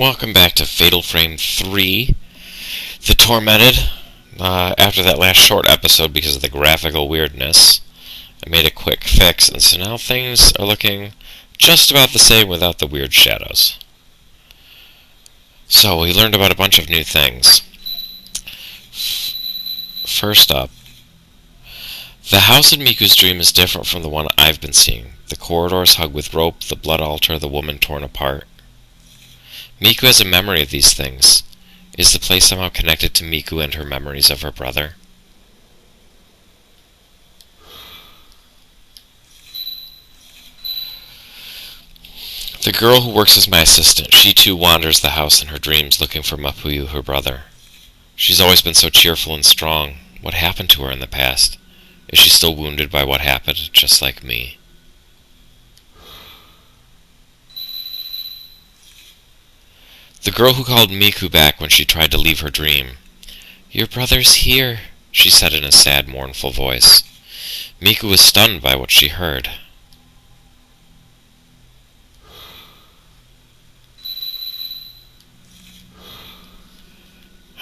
Welcome back to Fatal Frame 3, The Tormented. After that last short episode, because of the graphical weirdness, I made a quick fix, and so now things are looking just about the same without the weird shadows. So, we learned about a bunch of new things. First up, the house in Miku's dream is different from the one I've been seeing. The corridors hung with rope, the blood altar, the woman torn apart. Miku has a memory of these things. Is the place somehow connected to Miku and her memories of her brother? The girl who works as my assistant, she too wanders the house in her dreams looking for Mapuyu, her brother. She's always been so cheerful and strong. What happened to her in the past? Is she still wounded by what happened, just like me? The girl who called Miku back when she tried to leave her dream. "Your brother's here," she said in a sad, mournful voice. Miku was stunned by what she heard.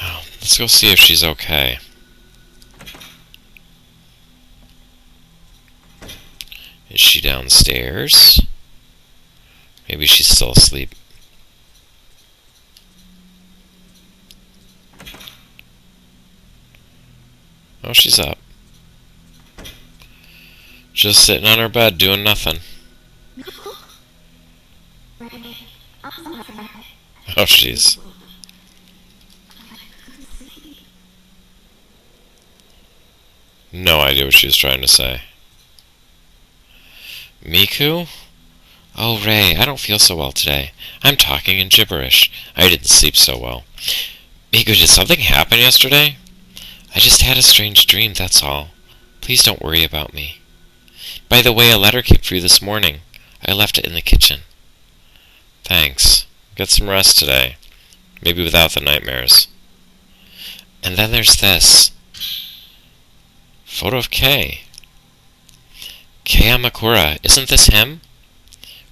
Let's go see if she's okay. Is she downstairs? Maybe she's still asleep. Oh, she's up. Just sitting on her bed doing nothing. Oh, jeez. No idea what she was trying to say. Miku? Oh, Ray, I don't feel so well today. I'm talking in gibberish. I didn't sleep so well. Miku, did something happen yesterday? I just had a strange dream, that's all. Please don't worry about me. By the way, a letter came for you this morning. I left it in the kitchen. Thanks. Get some rest today. Maybe without the nightmares. And then there's this. Photo of Kei. Kei Amakura, isn't this him?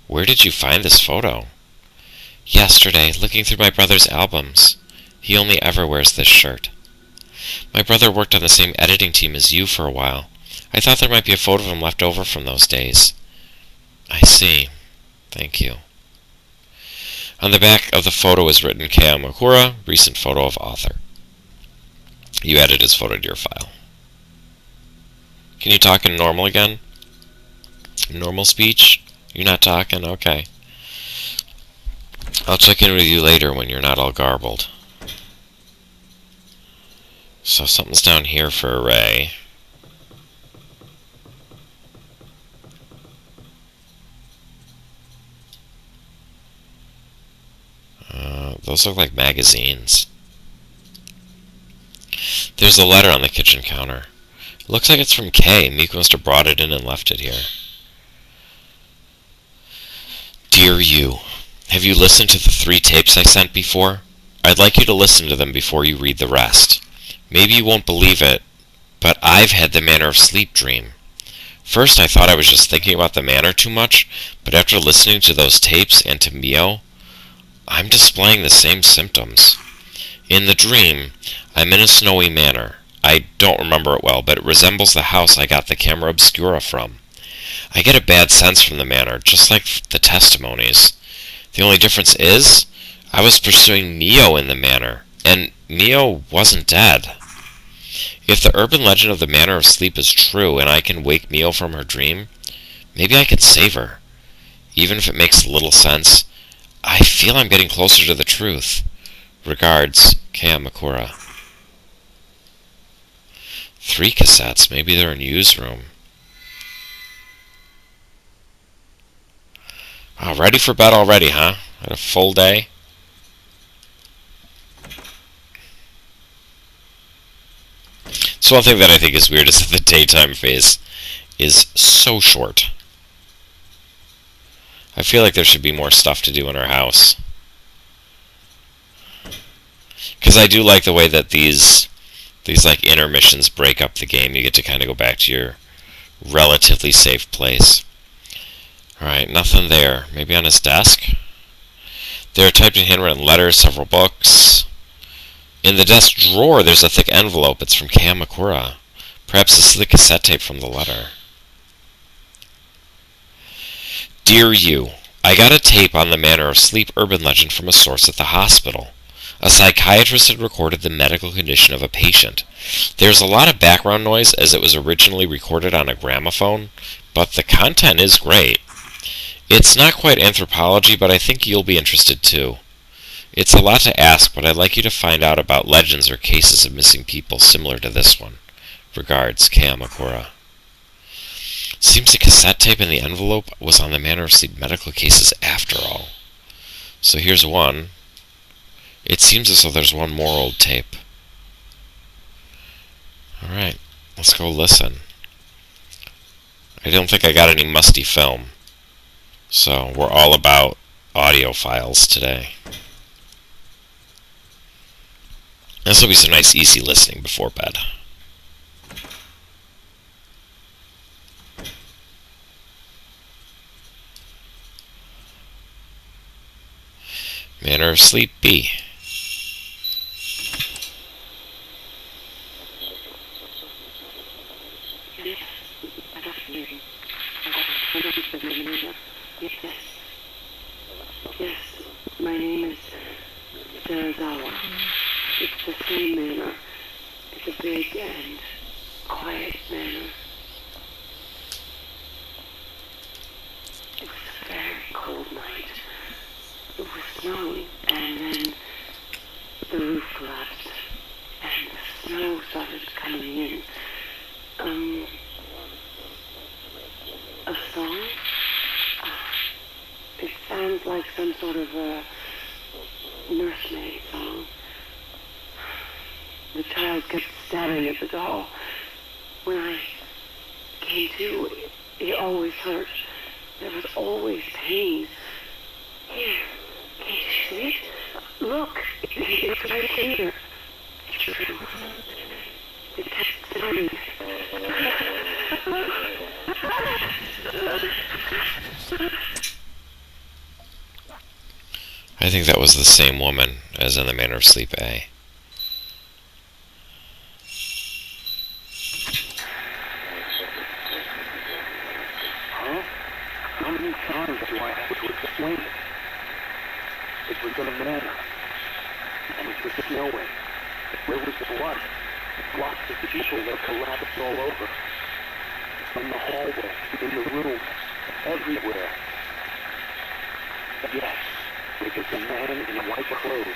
Where did you find this photo? Yesterday, looking through my brother's albums. He only ever wears this shirt. My brother worked on the same editing team as you for a while. I thought there might be a photo of him left over from those days. I see. Thank you. On the back of the photo is written Kei Amakura, recent photo of author. You added his photo to your file. Can you talk in normal again? Normal speech? You're not talking? Okay. I'll check in with you later when you're not all garbled. So something's down here for Ray. Those look like magazines. There's a letter on the kitchen counter. Looks like it's from Kei. Miku must have brought it in and left it here. Dear you, have you listened to the 3 tapes I sent before? I'd like you to listen to them before you read the rest. Maybe you won't believe it, but I've had the manner of sleep dream. First I thought I was just thinking about the manor too much, but after listening to those tapes and to Mio, I'm displaying the same symptoms. In the dream, I'm in a snowy manor. I don't remember it well, but it resembles the house I got the camera obscura from. I get a bad sense from the manor, just like the testimonies. The only difference is, I was pursuing Mio in the manor, and Mio wasn't dead. If the urban legend of the manor of sleep is true, and I can wake Mio from her dream, maybe I can save her. Even if it makes little sense, I feel I'm getting closer to the truth. Regards, Kei Amakura. 3 cassettes, maybe they're in Yu's room. Oh, ready for bed already, huh? Had a full day? So one thing that I think is weird is that the daytime phase is so short. I feel like there should be more stuff to do in our house. Because I do like the way that these like intermissions break up the game. You get to kind of go back to your relatively safe place. Alright, nothing there. Maybe on his desk? There are typed and handwritten letters, several books. In the desk drawer, there's a thick envelope. It's from Kamakura. Perhaps this is the cassette tape from the letter. Dear you, I got a tape on the manner of sleep urban legend from a source at the hospital. A psychiatrist had recorded the medical condition of a patient. There's a lot of background noise as it was originally recorded on a gramophone, but the content is great. It's not quite anthropology, but I think you'll be interested too. It's a lot to ask, but I'd like you to find out about legends or cases of missing people similar to this one. Regards, Kamakura. Seems the cassette tape in the envelope was on the manner of sleep medical cases after all. So here's one. It seems as though there's one more old tape. Alright, let's go listen. I don't think I got any musty film. So we're all about audio files today. This will be some nice easy listening before bed. Manner of sleep B. Yes, my name is Sarazawa. It's the same manor. It's a big and quiet manor. It was a very cold night. It was snowing, and then the roof collapsed, and the snow started coming in. A song? It sounds like some sort of a nursemaid song. The child kept stabbing at the doll. When I came to, it always hurt. There was always pain. Here, can you see it? Look, it's right here. It's true. It kept stabbing. I think that was the same woman as in the Manner of Sleep A. Huh? How many times do I have to explain it? It was in a manor, and it was snowing. There was blood. Lots of people that collapsed all over. In the hallway, in the room, everywhere. Yes, it was a man in white clothes,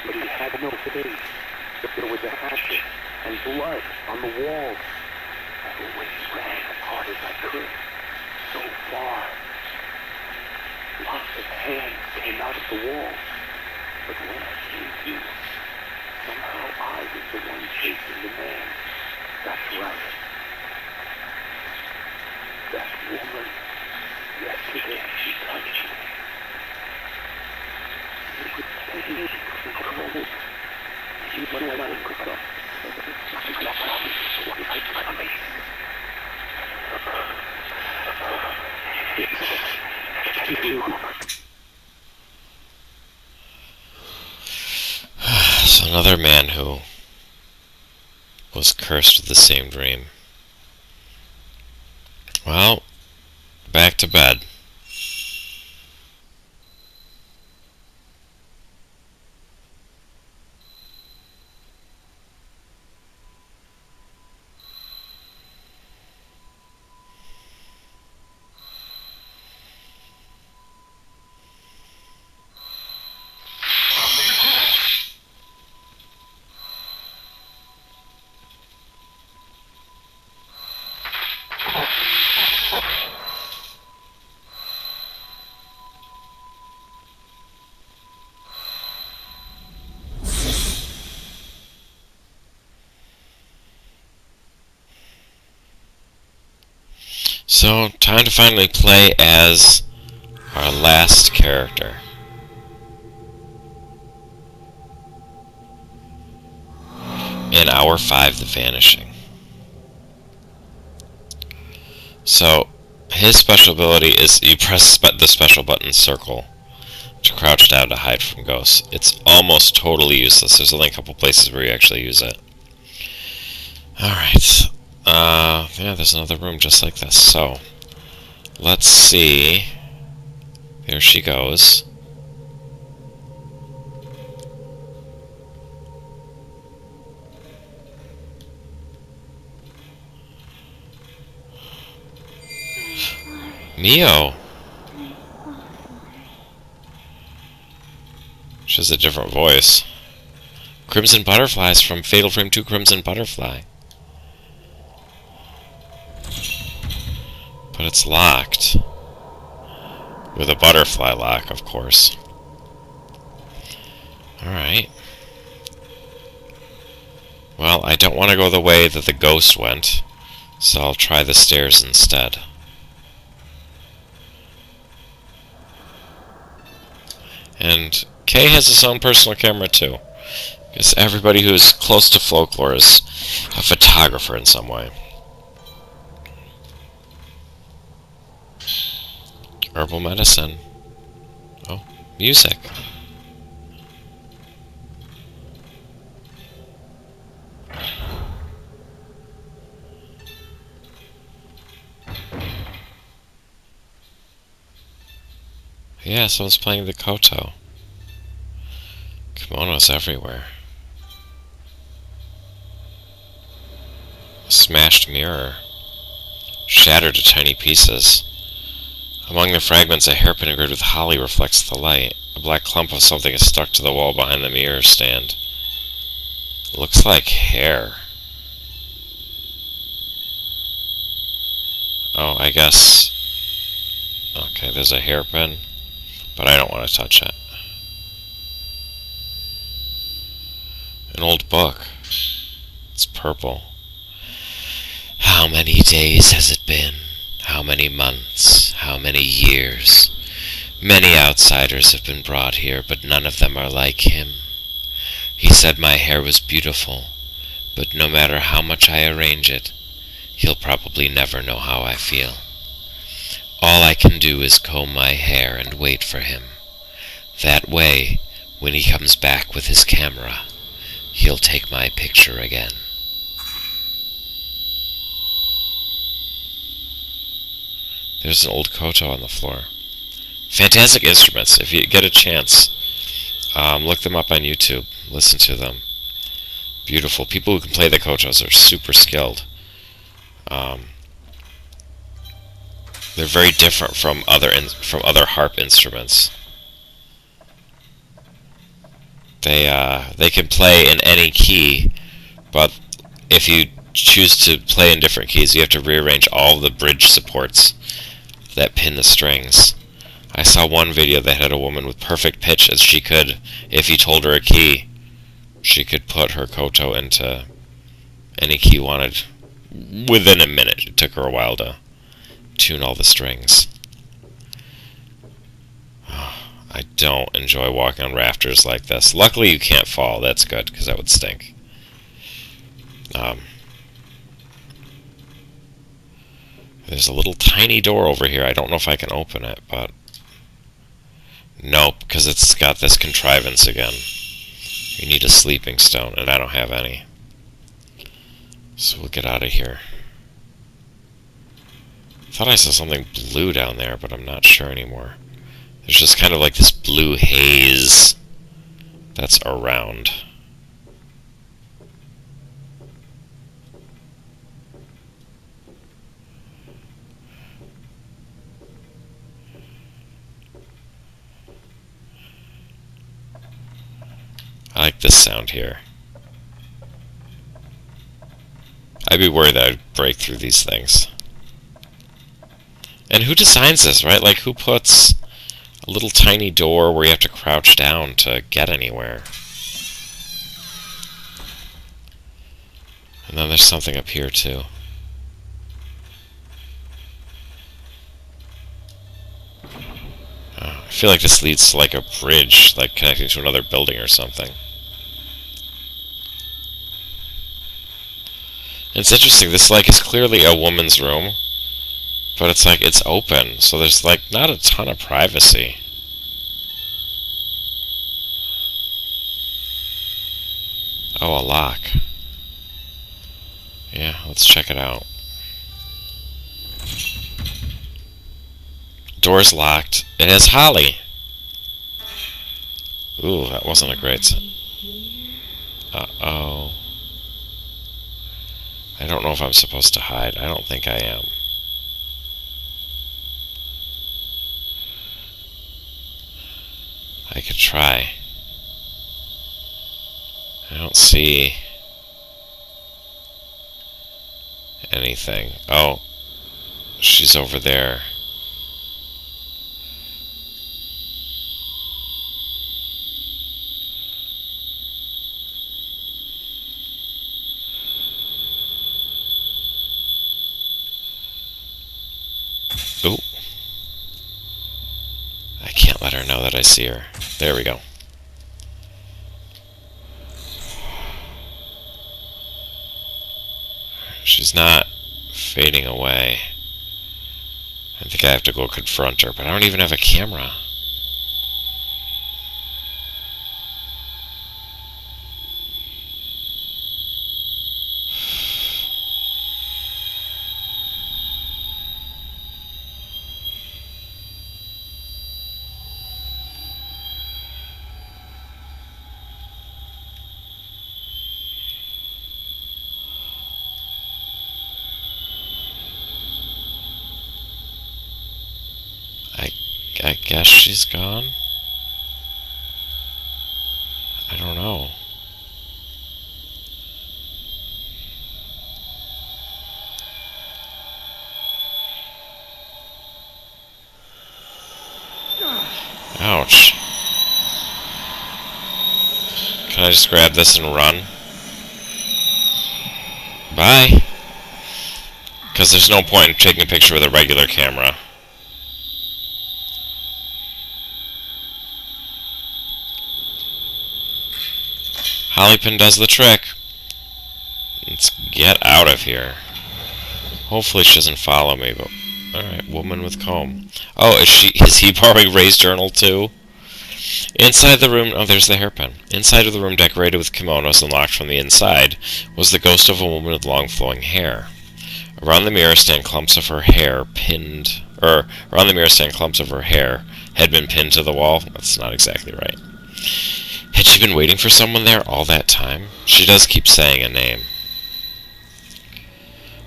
but he had no face. There was ashes and blood on the walls. I always ran as hard as I could. So far. Lots of hands came out of the walls. But when I came to, somehow I was the one chasing the man. That's right. That woman, yesterday she touched me. It was pain and cold. She was letting go. So another man who was cursed with the same dream. Well, back to bed. So, time to finally play as our last character. In Hour 5, The Vanishing. So, his special ability is you press the special button circle. to crouch down to hide from ghosts. It's almost totally useless. There's only a couple places where you actually use it. Alright. Yeah, there's another room just like this. So, let's see. There she goes. Neo! She has a different voice. Crimson Butterflies from Fatal Frame 2 Crimson Butterfly. But it's locked. With a butterfly lock, of course. Alright. Well, I don't want to go the way that the ghost went, so I'll try the stairs instead. And Kay has his own personal camera too. Because everybody who's close to folklore is a photographer in some way. Herbal medicine. Oh, music. Yeah, someone's playing the koto. Kimonos everywhere. A smashed mirror. Shattered to tiny pieces. Among the fragments, a hairpin engraved with holly reflects the light. A black clump of something is stuck to the wall behind the mirror stand. Looks like hair. Oh, I guess... Okay, there's a hairpin, but I don't want to touch it. An old book. It's purple. How many days has it been? How many months? How many years? Many outsiders have been brought here, but none of them are like him. He said my hair was beautiful, but no matter how much I arrange it, he'll probably never know how I feel. All I can do is comb my hair and wait for him. That way, when he comes back with his camera, he'll take my picture again. There's an old koto on the floor. Fantastic instruments. If you get a chance, look them up on YouTube. Listen to them. Beautiful. People who can play the kotos are super skilled. They're very different from other harp instruments. They can play in any key, but if you choose to play in different keys, you have to rearrange all the bridge supports that pin the strings. I saw one video that had a woman with perfect pitch, as she could, if you told her a key, she could put her koto into any key wanted within a minute. It took her a while to tune all the strings. I don't enjoy walking on rafters like this. Luckily you can't fall. That's good, because that would stink. There's a little tiny door over here. I don't know if I can open it, but... Nope, because it's got this contrivance again. You need a sleeping stone, and I don't have any. So we'll get out of here. I thought I saw something blue down there, but I'm not sure anymore. There's just kind of like this blue haze that's around. I like this sound here. I'd be worried that I'd break through these things. And who designs this, right? Like, who puts a little tiny door where you have to crouch down to get anywhere? And then there's something up here, too. I feel like this leads to, like, a bridge, like, connecting to another building or something. And it's interesting, this, like, is clearly a woman's room, but it's, like, it's open, so there's, like, not a ton of privacy. Oh, a lock. Yeah, let's check it out. Door's locked. It has Holly. Ooh, that wasn't a great... Uh-oh. I don't know if I'm supposed to hide. I don't think I am. I could try. I don't see anything. Oh, she's over there. Ooh. I can't let her know that I see her. There we go. She's not fading away. I think I have to go confront her, but I don't even have a camera. I guess she's gone? I don't know. Ouch. Can I just grab this and run? Bye. Because there's no point in taking a picture with a regular camera. Hollypin does the trick. Let's get out of here. Hopefully she doesn't follow me, but... Alright, woman with comb. Oh, is he borrowing Ray's journal too? Inside the room... Oh, there's the hairpin. Inside of the room, decorated with kimonos and locked from the inside, was the ghost of a woman with long flowing hair. Around the mirror stand clumps of her hair pinned... around the mirror stand clumps of her hair had been pinned to the wall. That's not exactly right. Had she been waiting for someone there all that time? She does keep saying a name.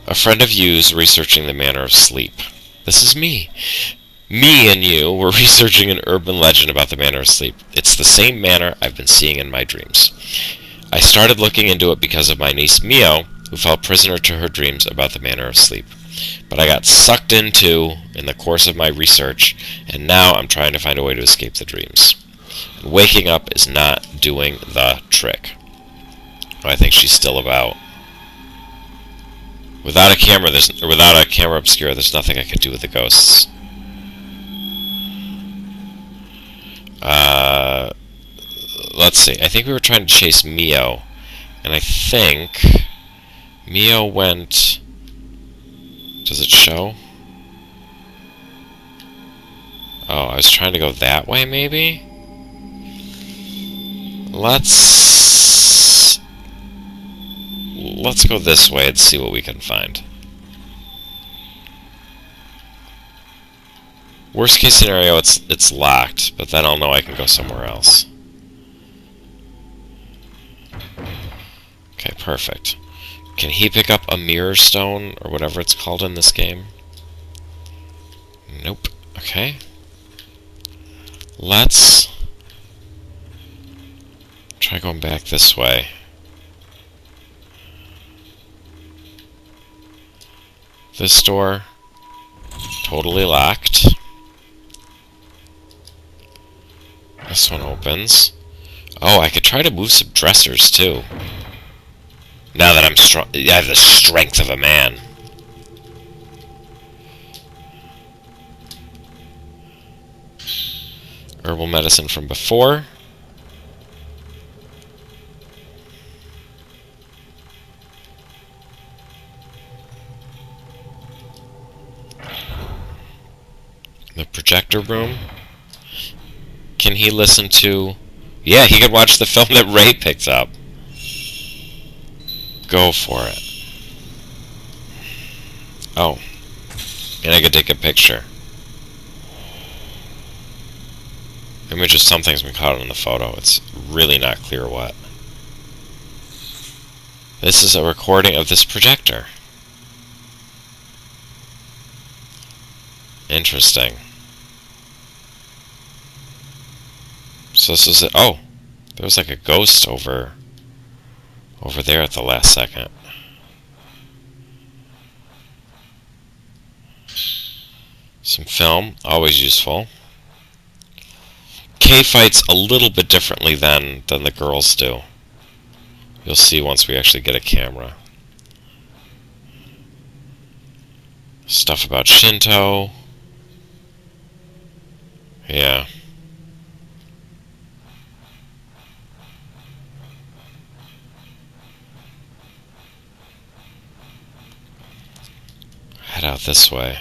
A friend of you's researching the manner of sleep. This is me. Me and you were researching an urban legend about the manner of sleep. It's the same manner I've been seeing in my dreams. I started looking into it because of my niece Mio, who fell prisoner to her dreams about the manner of sleep. But I got sucked into in the course of my research, and now I'm trying to find a way to escape the dreams. And waking up is not doing the trick. Oh, I think she's still about. Without a camera obscura, there's nothing I can do with the ghosts. Let's see. I think we were trying to chase Mio, and I think Mio went... Does it show? Oh, I was trying to go that way, maybe? Let's go this way and see what we can find. Worst case scenario, it's locked, but then I'll know I can go somewhere else. Okay, perfect. Can he pick up a mirror stone, or whatever it's called in this game? Nope. Okay. Let's try going back this way. This door, totally locked. This one opens. Oh, I could try to move some dressers too. Now that I'm strong, I have the strength of a man. Herbal medicine from before. The projector room. Can he listen to... Yeah, he could watch the film that Ray picked up. Go for it. Oh. And I could take a picture. Image of something's been caught in the photo. It's really not clear what. This is a recording of this projector. Interesting. So this is it. Oh, there was like a ghost over there at the last second. Some film, always useful. Kay fights a little bit differently than the girls do. You'll see once we actually get a camera. Stuff about Shinto. Yeah. Head out this way.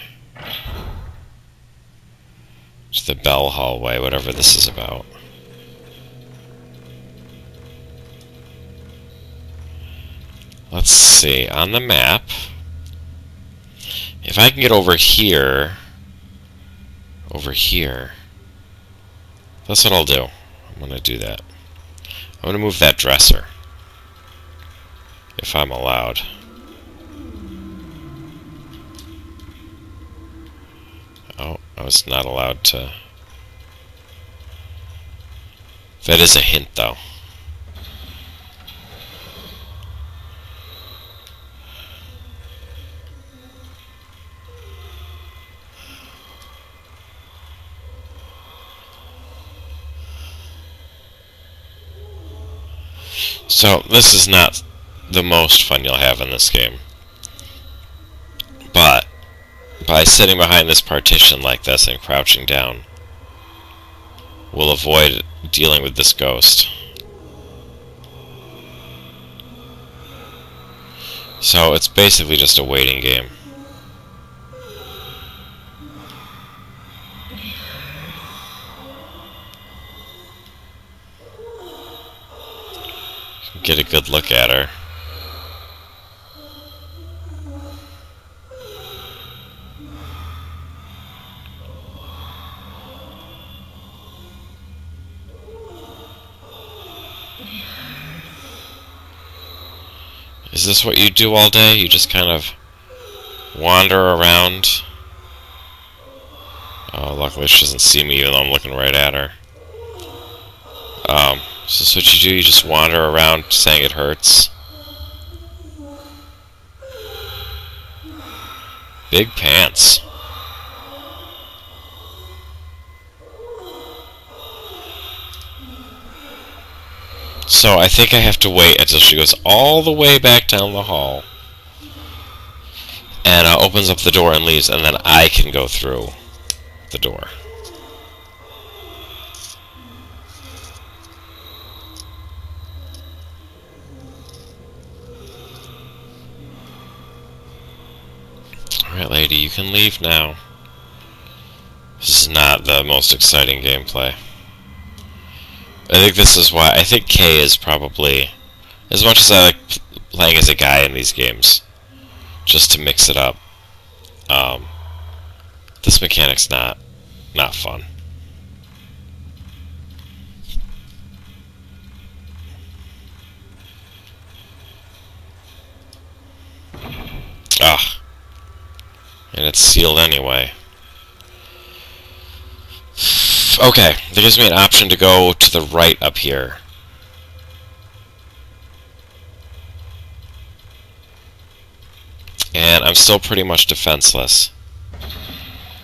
To the bell hallway, whatever this is about. Let's see, on the map, if I can get over here, that's what I'll do. I'm going to do that. I'm going to move that dresser, if I'm allowed. Oh, I was not allowed to. That is a hint, though. So, this is not the most fun you'll have in this game. But, by sitting behind this partition like this and crouching down, we'll avoid dealing with this ghost. So, it's basically just a waiting game. Get a good look at her. Is this what you do all day? You just kind of wander around? Oh, luckily she doesn't see me even though I'm looking right at her. Is this what you do? You just wander around saying it hurts? Big pants. So I think I have to wait until she goes all the way back down the hall and opens up the door and leaves, and then I can go through the door. Alright, lady, you can leave now. This is not the most exciting gameplay. I think this is why. I think K is probably, as much as I like playing as a guy in these games, just to mix it up, this mechanic's not fun. Ah. And it's sealed anyway. Okay, that gives me an option to go to the right up here. And I'm still pretty much defenseless,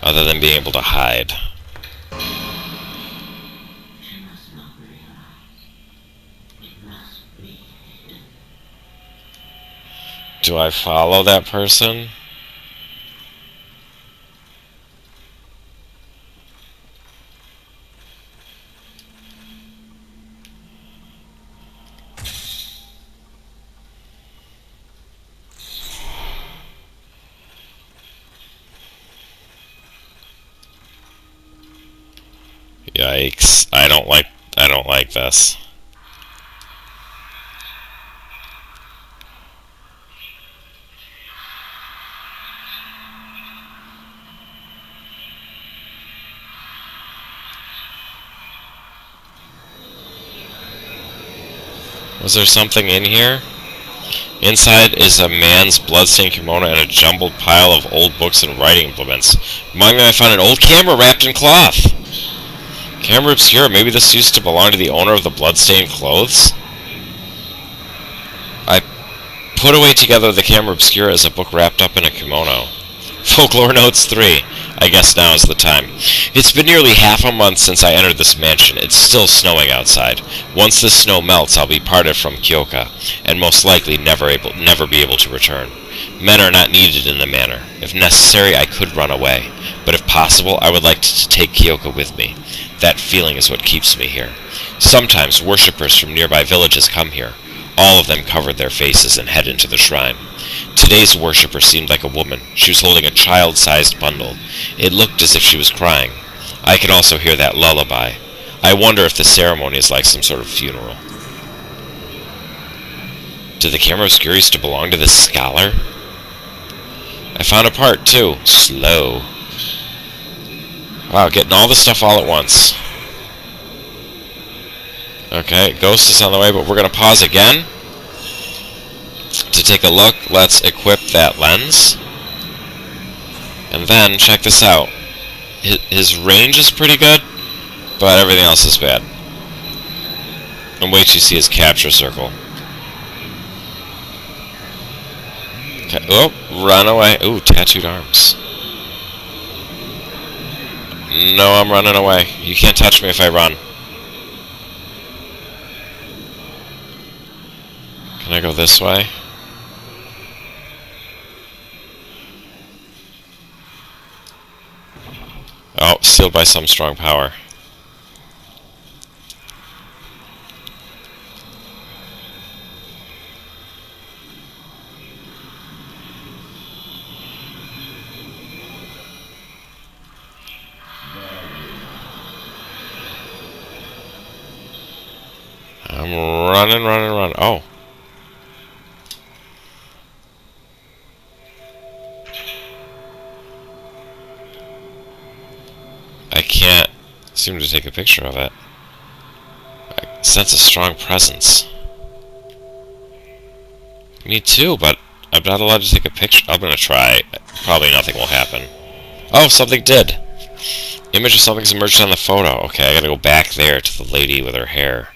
other than being able to hide. Do I follow that person? Yikes. I don't like this. Was there something in here? Inside is a man's bloodstained kimono and a jumbled pile of old books and writing implements. Among them I found an old camera wrapped in cloth. Camera obscura. Maybe this used to belong to the owner of the bloodstained clothes? I put away together the camera obscura as a book wrapped up in a kimono. Folklore Notes 3. I guess now is the time. It's been nearly half a month since I entered this mansion. It's still snowing outside. Once the snow melts, I'll be parted from Kyoka, and most likely never be able to return. Men are not needed in the manor. If necessary, I could run away, but if possible, I would like to take Kyoka with me. That feeling is what keeps me here. Sometimes worshippers from nearby villages come here. All of them covered their faces and head into the shrine. Today's worshipper seemed like a woman. She was holding a child-sized bundle. It looked as if she was crying. I can also hear that lullaby. I wonder if the ceremony is like some sort of funeral. Did the camera obscura used to belong to this scholar? I found a part, too. Slow. Wow, getting all the stuff all at once. Okay, Ghost is on the way, but we're going to pause again to take a look. Let's equip that lens. And then, check this out. His range is pretty good, but everything else is bad. And wait till you see his capture circle. Okay. Oh, run away. Ooh, tattooed arms. No, I'm running away. You can't touch me if I run. Can I go this way? Oh, sealed by some strong power. I'm running. Oh. I can't seem to take a picture of it. I sense a strong presence. Me too, but I'm not allowed to take a picture. I'm gonna try. Probably nothing will happen. Oh, something did. Image of something's emerged on the photo. Okay, I gotta go back there to the lady with her hair.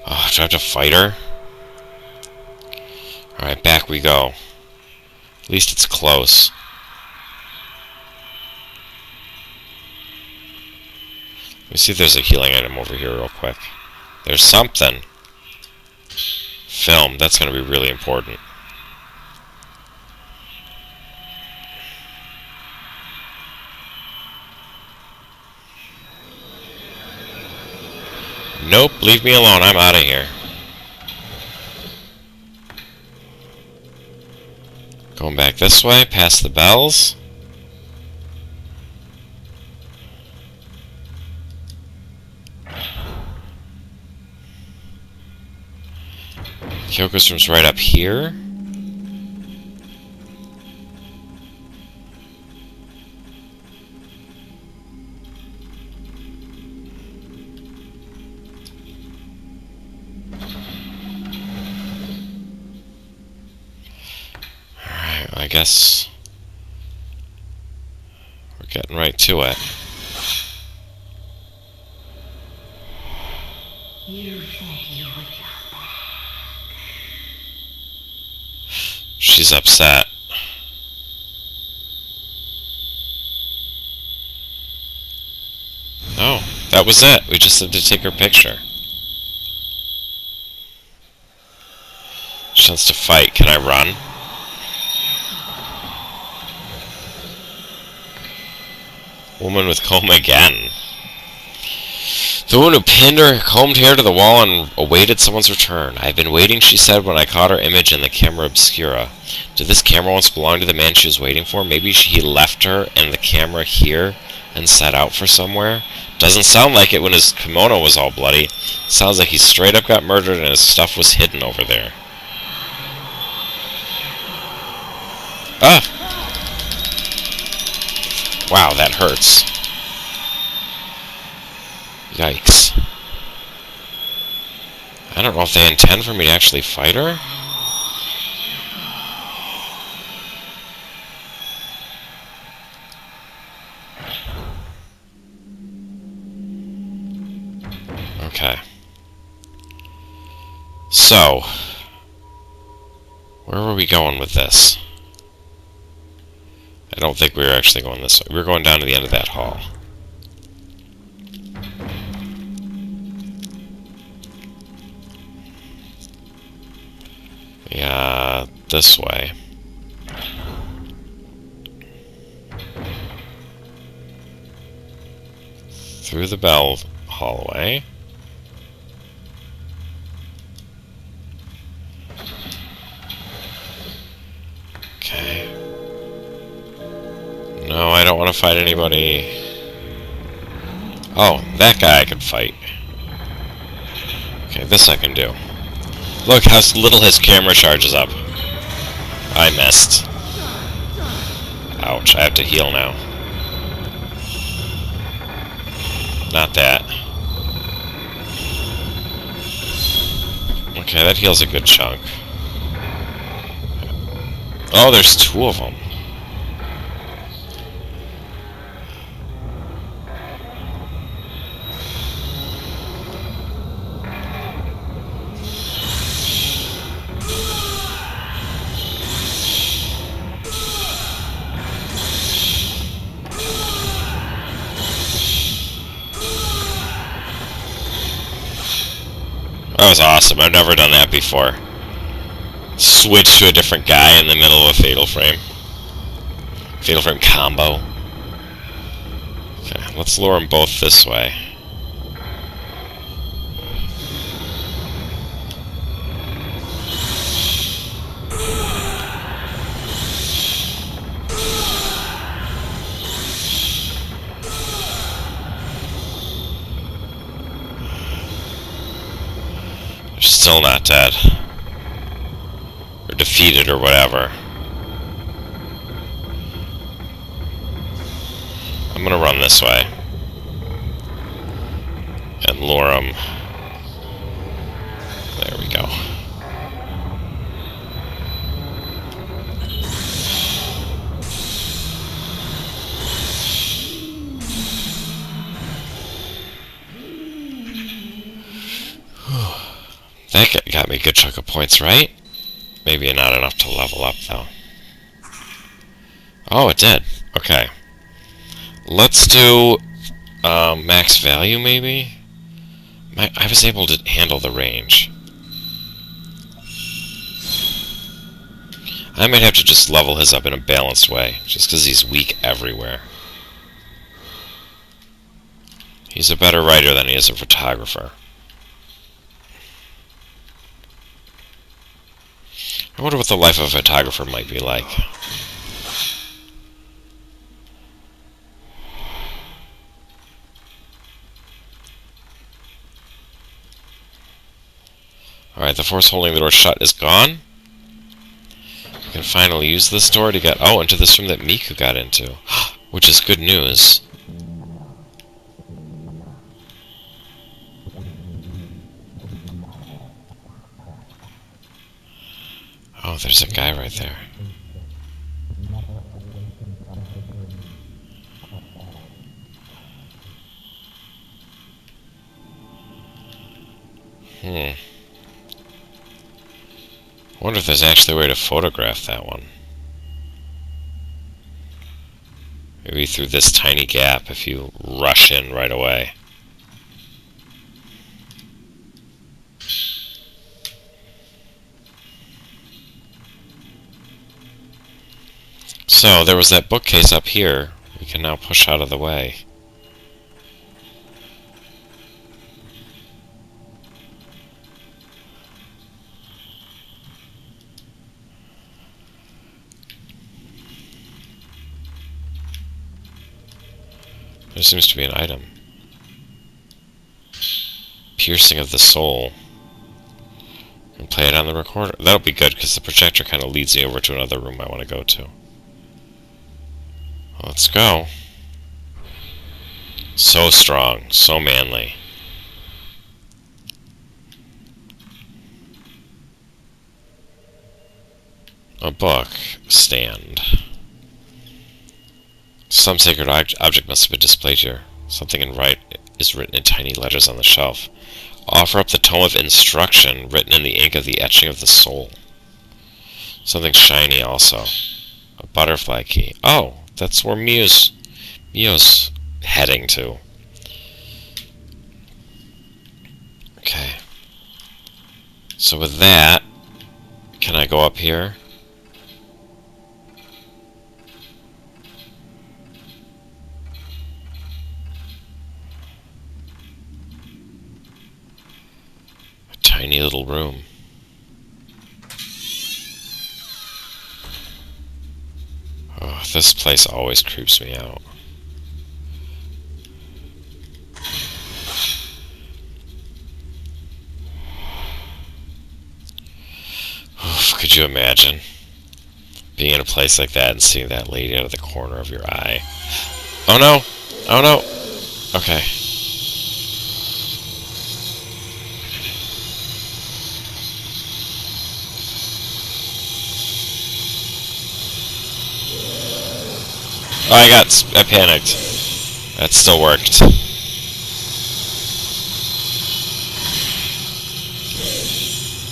Oh, do I have to fight her? Alright, back we go. At least it's close. Let me see if there's a healing item over here real quick. There's something. Film. That's going to be really important. Nope. Leave me alone. I'm out of here. Going back this way, past the bells. Kyoko's room's right up here. Alright, I guess we're getting right to it. You said you would come back. She's upset. Oh, that was it. We just had to take her picture. She wants to fight. Can I run? Woman with comb again. The woman who pinned her combed hair to the wall and awaited someone's return. I have been waiting, she said, when I caught her image in the camera obscura. Did this camera once belong to the man she was waiting for? Maybe he left her and the camera here and set out for somewhere? Doesn't sound like it when his kimono was all bloody. Sounds like he straight up got murdered and his stuff was hidden over there. Ah! Wow, that hurts. Yikes. I don't know if they intend for me to actually fight her. Okay. So, where were we going with this? I don't think we were actually going this way. We were going down to the end of that hall. Yeah, this way. Through the bell hallway. Okay. No, I don't want to fight anybody. Oh, that guy I can fight. Okay, this I can do. Look how little his camera charges up. I missed. Ouch, I have to heal now. Not that. Okay, that heals a good chunk. Oh, there's two of them. That was awesome. I've never done that before. Switch to a different guy in the middle of a fatal frame. Fatal frame combo. Okay, let's lure them both this way. They're still not dead. Or defeated or whatever. I'm gonna run this way. And lure them. There we go. That got me a good chunk of points, right? Maybe not enough to level up, though. Oh, it did. Okay. Let's do max value, maybe? I was able to handle the range. I might have to just level his up in a balanced way, just because he's weak everywhere. He's a better writer than he is a photographer. I wonder what the life of a photographer might be like. Alright, the force holding the door shut is gone. We can finally use this door to get into this room that Miku got into, which is good news. Oh, there's a guy right there. I wonder if there's actually a way to photograph that one. Maybe through this tiny gap if you rush in right away. So, there was that bookcase up here. We can now push out of the way. There seems to be an item. Piercing of the soul. And play it on the recorder. That'll be good, because the projector kind of leads me over to another room I want to go to. Let's go. So strong, so manly. A book. Stand. Some sacred object must have been displayed here. Something in right is written in tiny letters on the shelf. Offer up the tome of instruction written in the ink of the etching of the soul. Something shiny also. A butterfly key. Oh, that's where Mio's heading to. Okay. So with that, can I go up here? A tiny little room. Oh, this place always creeps me out. Oof, could you imagine being in a place like that and seeing that lady out of the corner of your eye? Oh no! Oh no! Okay. Oh, I panicked. That still worked. I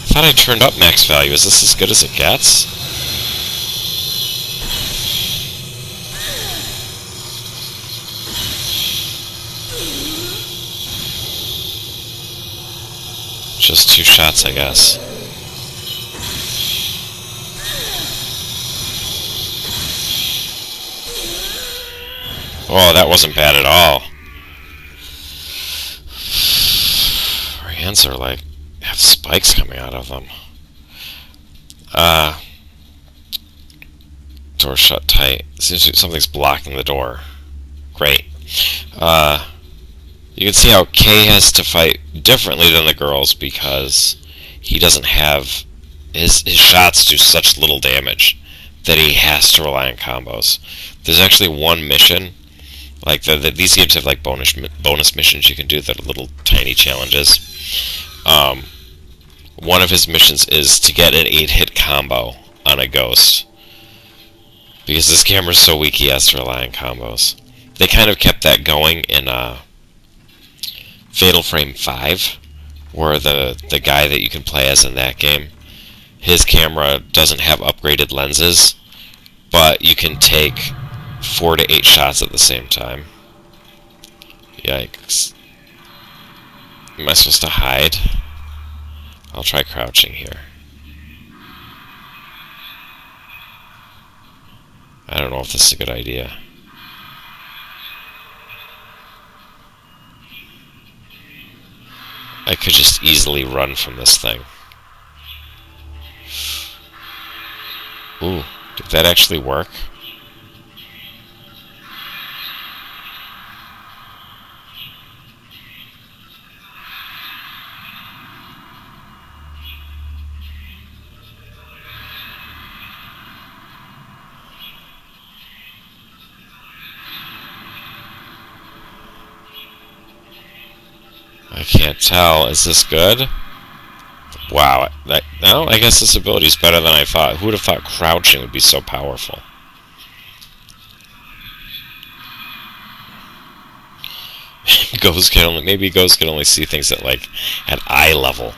thought I turned up max value. Is this as good as it gets? Just 2 shots, I guess. Oh, that wasn't bad at all. Her hands are like, have spikes coming out of them. Door shut tight. Seems like something's blocking the door. Great. You can see how Kay has to fight differently than the girls because he doesn't have... His shots do such little damage that he has to rely on combos. There's actually one mission. Like, these games have like bonus missions you can do that are little tiny challenges. One of his missions is to get an 8-hit combo on a ghost. Because this camera's so weak, he has to rely on combos. They kind of kept that going in Fatal Frame 5, where the guy that you can play as in that game, his camera doesn't have upgraded lenses, but you can take 4 to 8 shots at the same time. Yikes. Am I supposed to hide? I'll try crouching here. I don't know if this is a good idea. I could just easily run from this thing. Ooh, did that actually work? I can't tell. Is this good? Wow. No, I guess this ability is better than I thought. Who would have thought crouching would be so powerful? Maybe ghosts can only see things at eye level.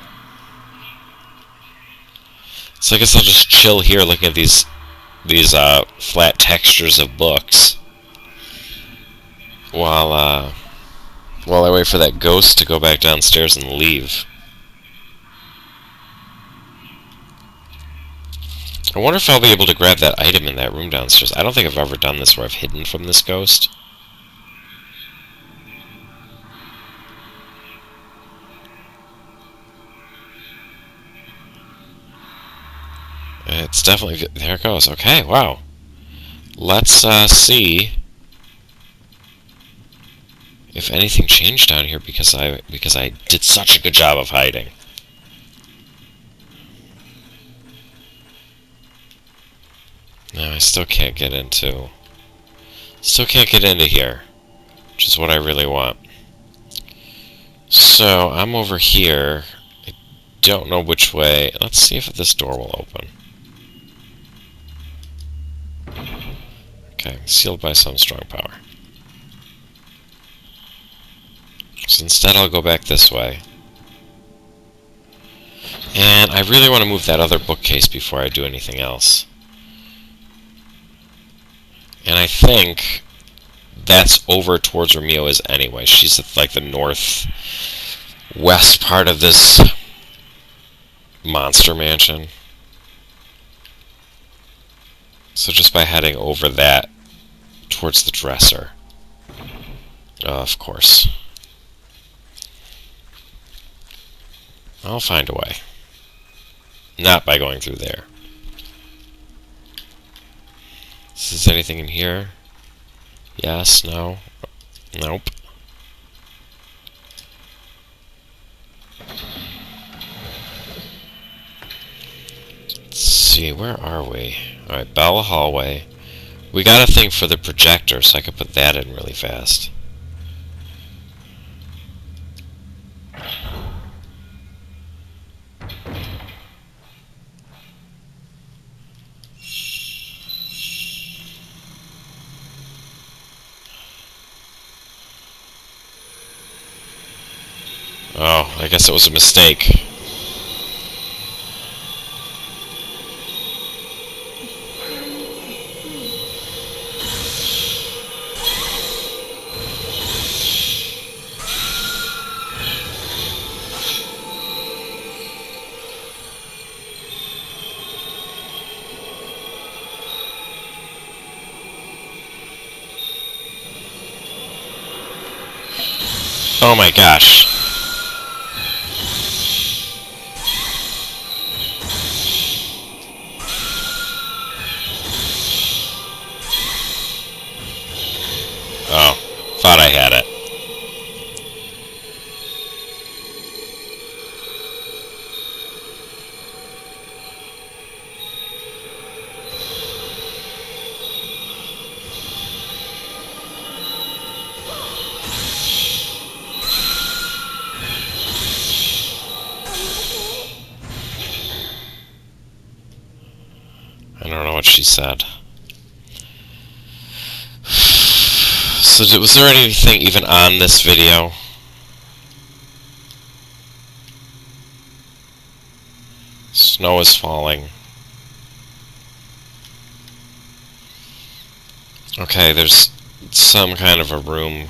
So I guess I'll just chill here looking at these flat textures of books while I wait for that ghost to go back downstairs and leave. I wonder if I'll be able to grab that item in that room downstairs. I don't think I've ever done this where I've hidden from this ghost. It's definitely... There it goes. Okay, wow. Let's see if anything changed down here because I did such a good job of hiding. No, I still can't get into here, which is what I really want. So I'm over here. I don't know which way. Let's see if this door will open. Okay, sealed by some strong power. So instead I'll go back this way. And I really want to move that other bookcase before I do anything else. And I think that's over towards where Mio is anyway. She's at like the northwest part of this monster mansion. So just by heading over that towards the dresser. Of course. I'll find a way. Not by going through there. Is there anything in here? Yes, no. Nope. Let's see, where are we? Alright, Bella hallway. We got a thing for the projector, so I could put that in really fast. Oh, I guess it was a mistake. Oh my gosh. Oh, thought I had it. I don't know what she said. So was there anything even on this video? Snow is falling. Okay, there's some kind of a room.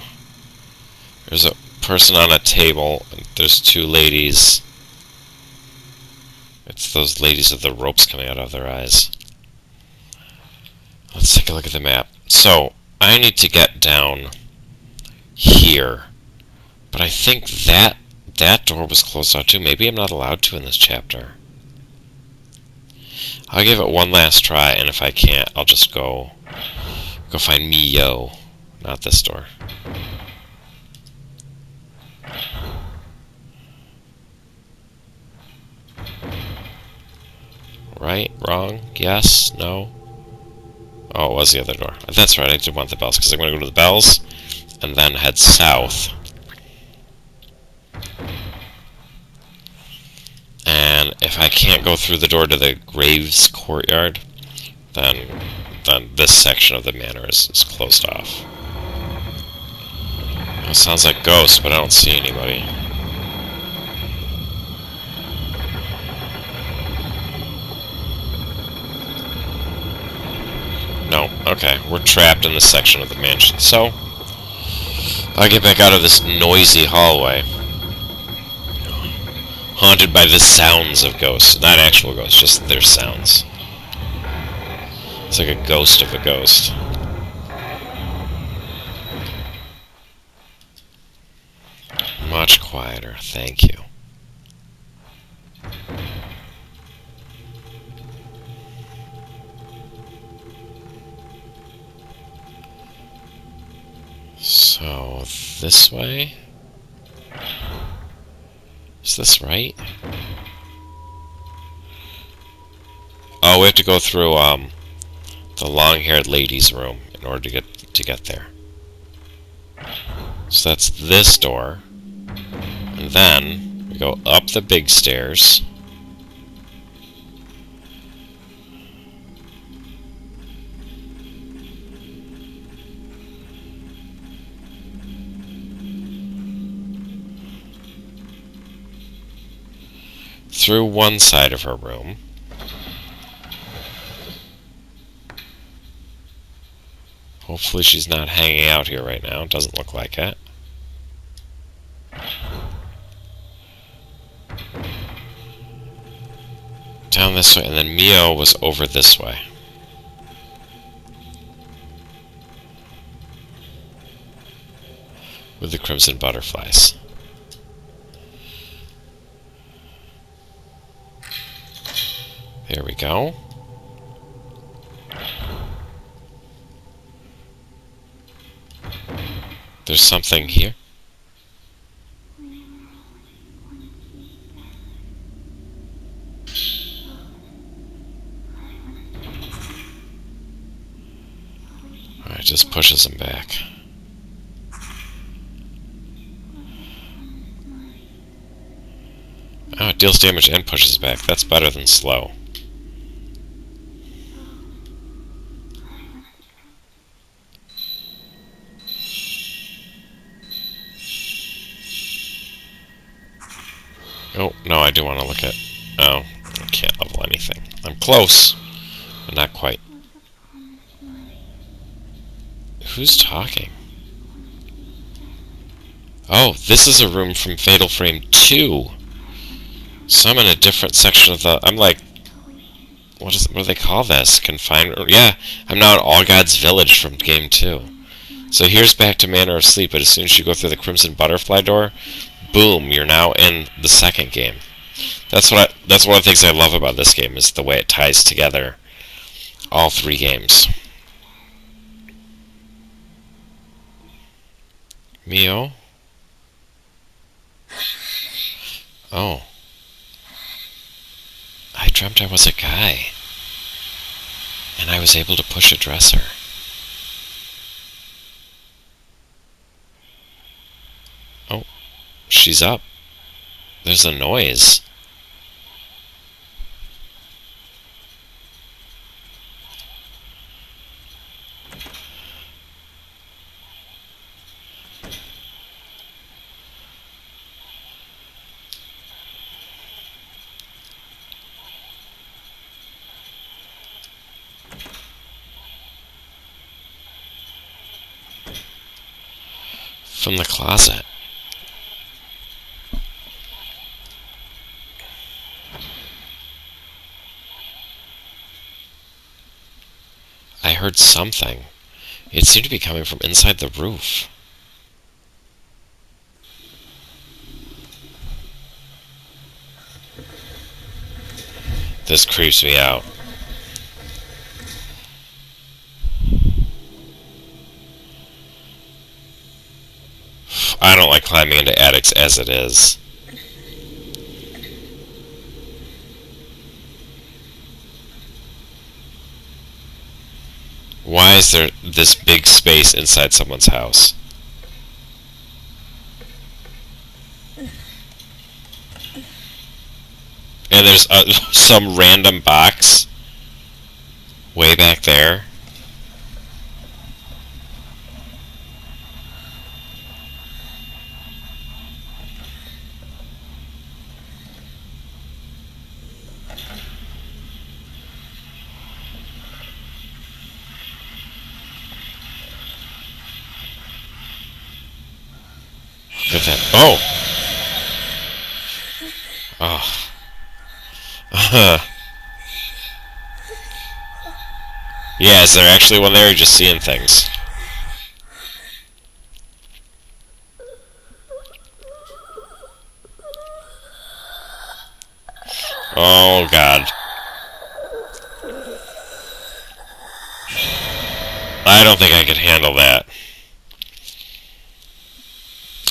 There's a person on a table. There's two ladies. It's those ladies with the ropes coming out of their eyes. Let's take a look at the map. So, I need to get down here. But I think that door was closed out too. Maybe I'm not allowed to in this chapter. I'll give it one last try, and if I can't, I'll just go find Mio. Not this door. Right? Wrong? Yes? No? Oh, it was the other door. That's right, I did want the bells, because I'm going to go to the bells, and then head south. And if I can't go through the door to the Graves courtyard, then this section of the manor is closed off. It sounds like ghosts, but I don't see anybody. No, okay, we're trapped in this section of the mansion, so I'll get back out of this noisy hallway. Haunted by the sounds of ghosts. Not actual ghosts, just their sounds. It's like a ghost of a ghost. Much quieter, thank you. So, this way? Is this right? Oh, we have to go through the long-haired lady's room in order to get there. So that's this door, and then we go up the big stairs. through one side of her room. Hopefully she's not hanging out here right now. It doesn't look like it. Down this way, and then Mio was over this way. With the crimson butterflies. There we go. There's something here. Alright, just pushes him back. Oh, it deals damage and pushes back. That's better than slow. Oh, no, I do want to look at... Oh, I can't level anything. I'm close, but not quite. Who's talking? Oh, this is a room from Fatal Frame 2. So I'm in a different section of the... I'm like... What do they call this? Confinement? Yeah, I'm now at All God's Village from Game 2. So here's back to Manor of Sleep, but as soon as you go through the Crimson Butterfly door, boom, you're now in the second game. That's one of the things I love about this game, is the way it ties together all three games. Mio? Oh. I dreamt I was a guy. And I was able to push a dresser. Oh. She's up. There's a noise. From the closet. I heard something. It seemed to be coming from inside the roof. This creeps me out. I don't like climbing into attics as it is. Why is there this big space inside someone's house? And there's some random box way back there. Look at that. Oh! Oh. Yeah, is there actually one there, or are you just seeing things? Oh, God. I don't think I could handle that.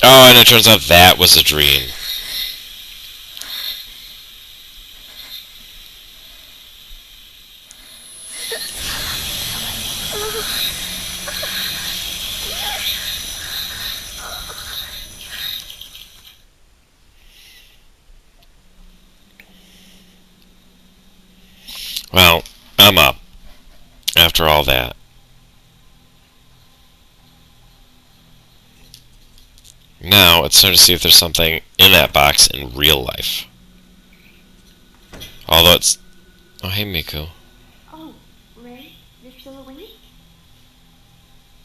Oh, and it turns out that was a dream. Well, I'm up. After all that. Now, it's time to see if there's something in that box in real life. Although it's... Oh, hey, Miku. Oh, Ray, you're still awake?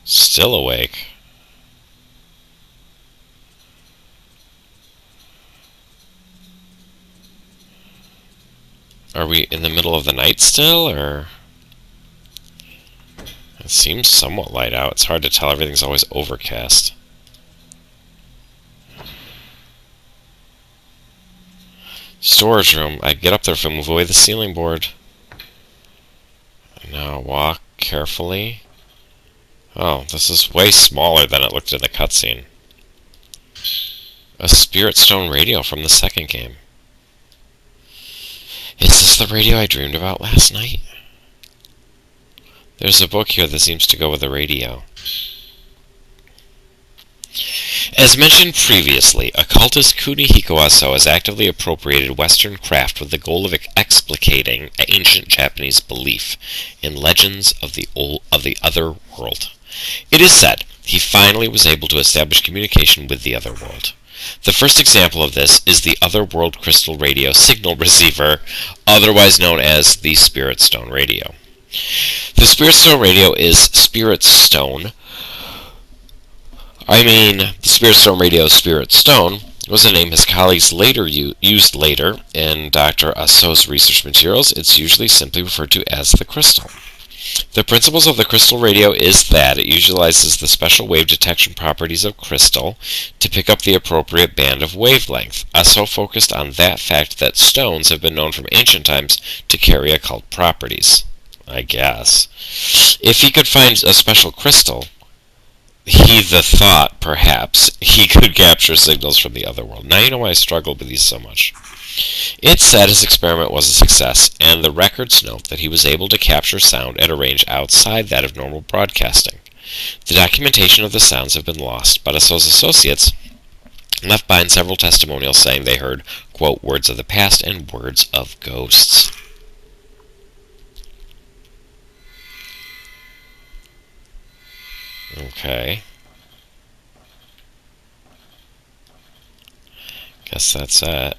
Still awake. Are we in the middle of the night still, or... It seems somewhat light out. It's hard to tell. Everything's always overcast. Storage room. I get up there if I move away the ceiling board. Now walk carefully. Oh, this is way smaller than it looked in the cutscene. A Spirit Stone radio from the second game. Is this the radio I dreamed about last night? There's a book here that seems to go with the radio. As mentioned previously, occultist Kunihiko Aso has actively appropriated Western craft with the goal of explicating ancient Japanese belief in legends of the other world. It is said he finally was able to establish communication with the other world. The first example of this is the Otherworld Crystal Radio Signal Receiver, otherwise known as the Spirit Stone Radio. The Spirit Stone Radio is Spirit Stone. The Spirit Stone Radio's Spirit Stone was a name his colleagues later used later in Dr. Aso's research materials. It's usually simply referred to as the crystal. The principles of the crystal radio is that it utilizes the special wave detection properties of crystal to pick up the appropriate band of wavelength. Aso focused on that fact that stones have been known from ancient times to carry occult properties, I guess. If he could find a special crystal, he thought perhaps he could capture signals from the other world. Now you know why I struggled with these so much. It's said his experiment was a success, and the records note that he was able to capture sound at a range outside that of normal broadcasting. The documentation of the sounds have been lost, but Aso's associates left behind several testimonials saying they heard, quote, words of the past and words of ghosts. Okay. Guess that's it.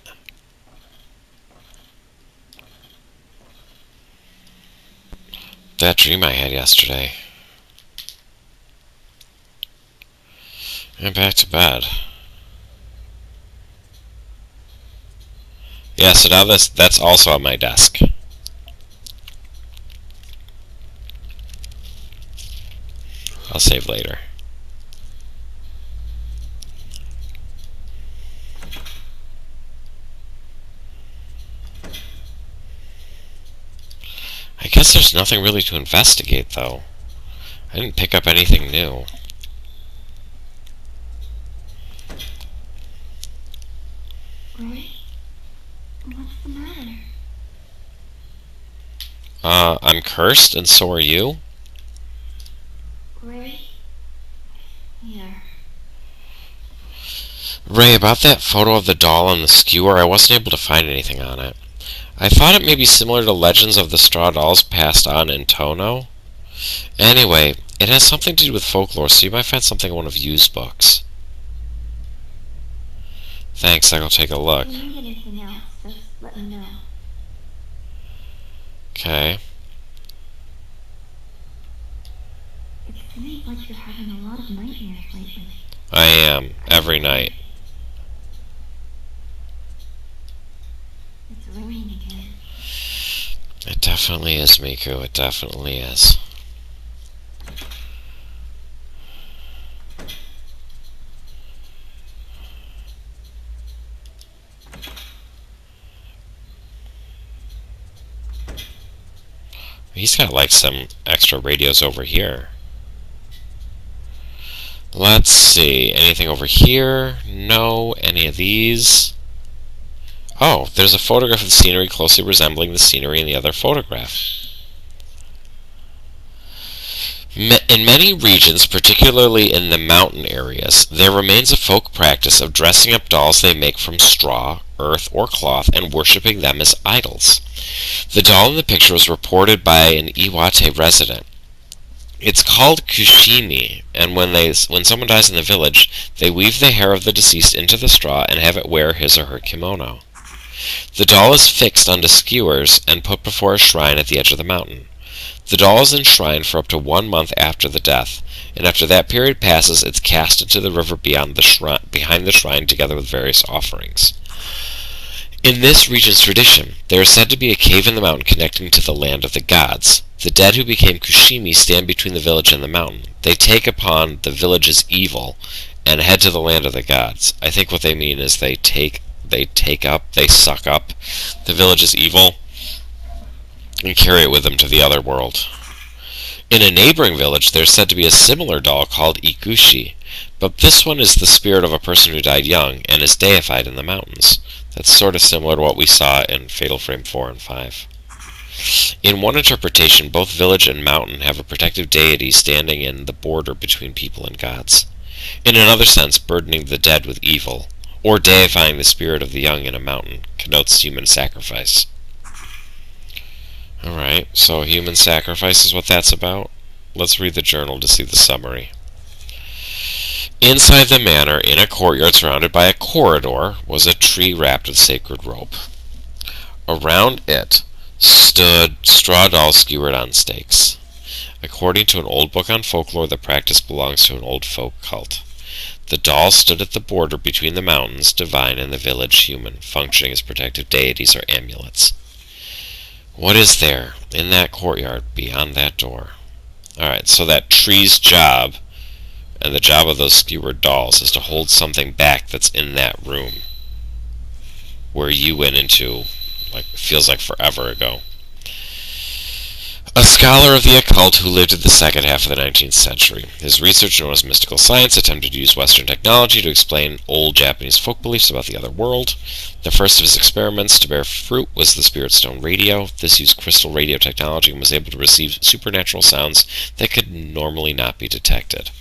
That dream I had yesterday. And back to bed. Yeah, so now that's also on my desk. I'll save later. I guess there's nothing really to investigate, though. I didn't pick up anything new. Ray? What's the matter? I'm cursed, and so are you? Ray? Here. Ray, about that photo of the doll on the skewer, I wasn't able to find anything on it. I thought it may be similar to legends of the straw dolls passed on in Tono. Anyway, it has something to do with folklore, so you might find something in one of Yu's books. Thanks, I'll take a look. If you need anything else, just let me know. Okay. It seems like you're having a lot of nightmares lately. I am, every night. It's raining again. It definitely is, Miku, it definitely is. He's got like some extra radios over here. Let's see, anything over here? No, any of these? Oh, there's a photograph of the scenery closely resembling the scenery in the other photograph. In many regions, particularly in the mountain areas, there remains a folk practice of dressing up dolls they make from straw, earth, or cloth and worshipping them as idols. The doll in the picture was reported by an Iwate resident. It's called kushimi, and when someone dies in the village, they weave the hair of the deceased into the straw and have it wear his or her kimono. The doll is fixed onto skewers and put before a shrine at the edge of the mountain. The doll is enshrined for up to 1 month after the death, and after that period passes, it's cast into the river behind the shrine together with various offerings. In this region's tradition, there is said to be a cave in the mountain connecting to the land of the gods. The dead who became Kushimi stand between the village and the mountain. They take upon the village's evil and head to the land of the gods. I think what they mean is they suck up the village's evil and carry it with them to the other world. In a neighboring village, there is said to be a similar doll called Ikushi, but this one is the spirit of a person who died young and is deified in the mountains. That's sort of similar to what we saw in Fatal Frame 4 and 5. In one interpretation, both village and mountain have a protective deity standing in the border between people and gods. In another sense, burdening the dead with evil, or deifying the spirit of the young in a mountain, connotes human sacrifice. Alright, so human sacrifice is what that's about. Let's read the journal to see the summary. Inside the manor, in a courtyard surrounded by a corridor, was a tree wrapped with sacred rope. Around it stood straw dolls skewered on stakes. According to an old book on folklore, the practice belongs to an old folk cult. The dolls stood at the border between the mountains, divine, and the village human, functioning as protective deities or amulets. What is there in that courtyard beyond that door? Alright, so that tree's job, and the job of those skewered dolls, is to hold something back that's in that room, where you went into, like, it feels like forever ago. A scholar of the occult who lived in the second half of the 19th century. His research, known as mystical science, attempted to use Western technology to explain old Japanese folk beliefs about the other world. The first of his experiments to bear fruit was the Spirit Stone radio. This used crystal radio technology and was able to receive supernatural sounds that could normally not be detected.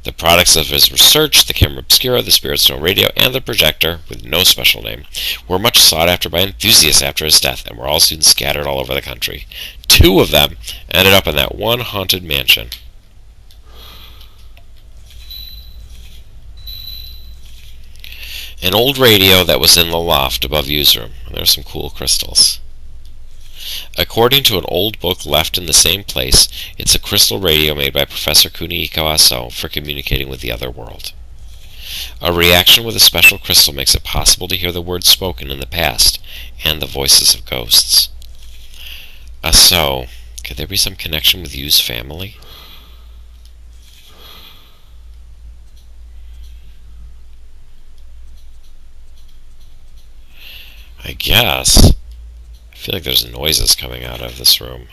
The products of his research, the camera obscura, the Spirit Stone radio, and the projector, with no special name, were much sought after by enthusiasts after his death and were all soon scattered all over the country. 2 of them ended up in that one haunted mansion. An old radio that was in the loft above Yu's room. There are some cool crystals. According to an old book left in the same place, it's a crystal radio made by Professor Kunihiko Aso for communicating with the other world. A reaction with a special crystal makes it possible to hear the words spoken in the past and the voices of ghosts. So, could there be some connection with Yu's family? I guess. I feel like there's noises coming out of this room.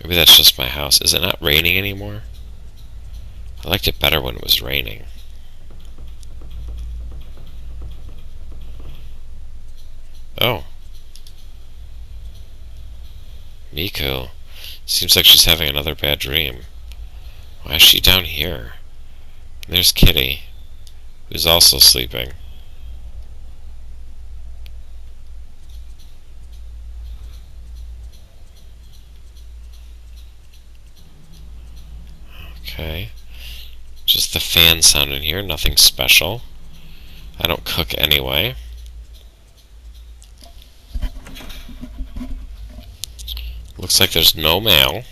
Maybe that's just my house. Is it not raining anymore? I liked it better when it was raining. Oh. Miku. Seems like she's having another bad dream. Why is she down here? There's Kitty, who's also sleeping. Okay. Just the fan sound in here, nothing special. I don't cook anyway. Looks like there's no mail.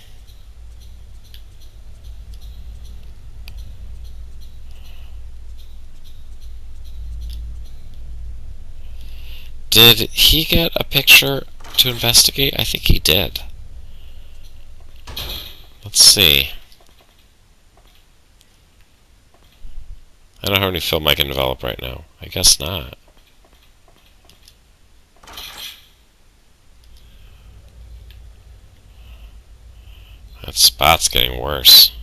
Did he get a picture to investigate? I think he did. Let's see. I don't have any film I can develop right now. I guess not. That spot's getting worse.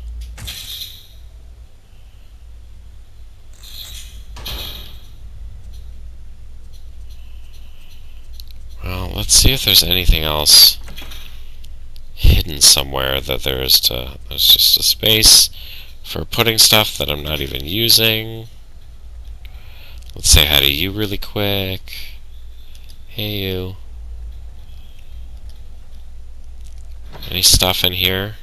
Well, let's see if there's anything else hidden somewhere that there's just a space for putting stuff that I'm not even using. Let's say hi to you really quick. Hey, you. Any stuff in here?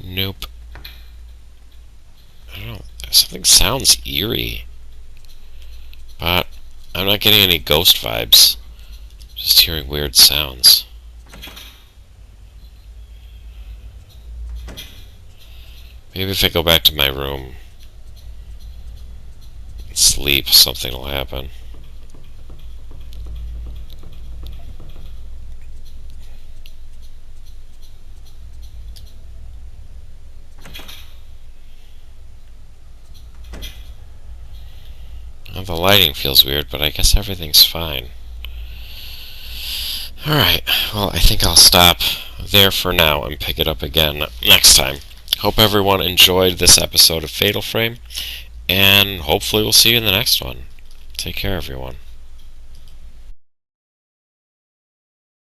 Nope. I Something sounds eerie. But I'm not getting any ghost vibes. Just hearing weird sounds. Maybe if I go back to my room and sleep, something will happen. Well, the lighting feels weird, but I guess everything's fine. Alright, well, I think I'll stop there for now and pick it up again next time. Hope everyone enjoyed this episode of Fatal Frame, and hopefully we'll see you in the next one. Take care, everyone.